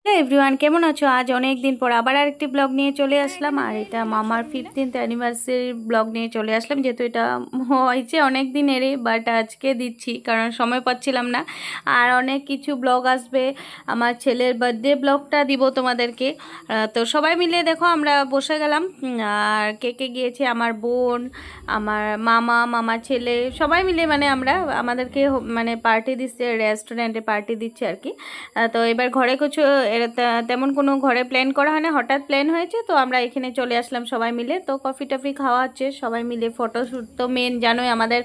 Everyone, কেমন আছো? আজ অনেক দিন পর আবার আরেকটি ব্লগ নিয়ে চলে আসলাম। আর এটা মামার 15th অ্যানিভার্সারি ব্লগ নিয়ে চলে আসলাম, যেহেতু এটা হয়েছে অনেক দিনেরই, বাট আজকে দিচ্ছি কারণ সময় পাচ্ছিলাম না। আর অনেক কিছু ব্লগ আসবে, আমার ছেলের বার্থডে ব্লগটা দিব তোমাদেরকে। তো সবাই মিলে দেখো আমরা বসে গেলাম, আর কে কে গিয়েছে, আমার বোন, আমার মামার ছেলে, সবাই মিলে মানে আমরা আমাদেরকে মানে পার্টি দিচ্ছে, রেস্টুরেন্টে পার্টি দিচ্ছে আর কি। তো এবার ঘরে কিছু তেমন কোনো ঘরে প্ল্যান করা হয় না, হঠাৎ প্ল্যান হয়েছে, তো আমরা এখানে চলে আসলাম সবাই মিলে। তো কফি টফি খাওয়া হচ্ছে সবাই মিলে, ফটোশ্যুট তো মেন, জানোই আমাদের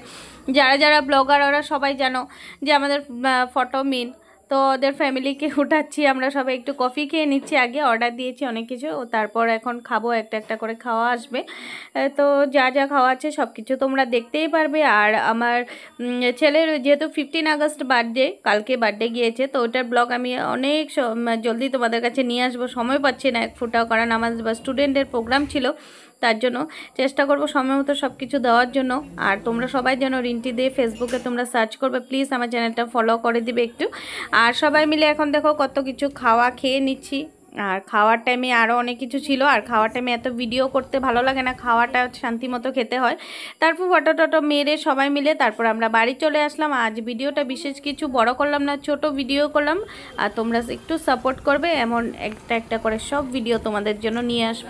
যারা যারা ব্লগার ওরা সবাই জানো যে আমাদের ফটো মেন। তো ওদের ফ্যামিলিকে উঠাচ্ছি, আমরা সবাই একটু কফি খেয়ে নিচ্ছি, আগে অর্ডার দিয়েছি অনেক কিছু, ও তারপর এখন খাবো, একটা একটা করে খাওয়া আসবে। তো যা যা খাওয়া আছে সব কিছু তোমরা দেখতেই পারবে। আর আমার ছেলের যেহেতু 15 আগস্ট বার্থডে, কালকে বার্থডে গিয়েছে, তো ওটার ব্লগ আমি অনেক জলদি তোমাদের কাছে নিয়ে আসবো। সময় পাচ্ছি না এক ফুটাও, কারণ আমার স্টুডেন্টের প্রোগ্রাম ছিল, তার জন্য চেষ্টা করব সময় মতো সব কিছু দেওয়ার জন্য। আর তোমরা সবাই যেন রিন্টি দে ফেসবুকে তোমরা সার্চ করবে, প্লিজ আমার চ্যানেলটা ফলো করে দিবে একটু। আর সবাই মিলে এখন দেখো কত কিছু খাওয়া খেয়ে নিচ্ছি। আর খাওয়ার টাইমে আরও অনেক কিছু ছিল, আর খাওয়ার টাইমে এত ভিডিও করতে ভালো লাগে না, খাওয়াটা শান্তি মতো খেতে হয়। তারপর ফটো টটো মেরে সবাই মিলে তারপর আমরা বাড়ি চলে আসলাম। আজ ভিডিওটা বিশেষ কিছু বড় করলাম না, ছোট ভিডিও করলাম। আর তোমরা একটু সাপোর্ট করবে, এমন একটা একটা করে সব ভিডিও তোমাদের জন্য নিয়ে আসবো।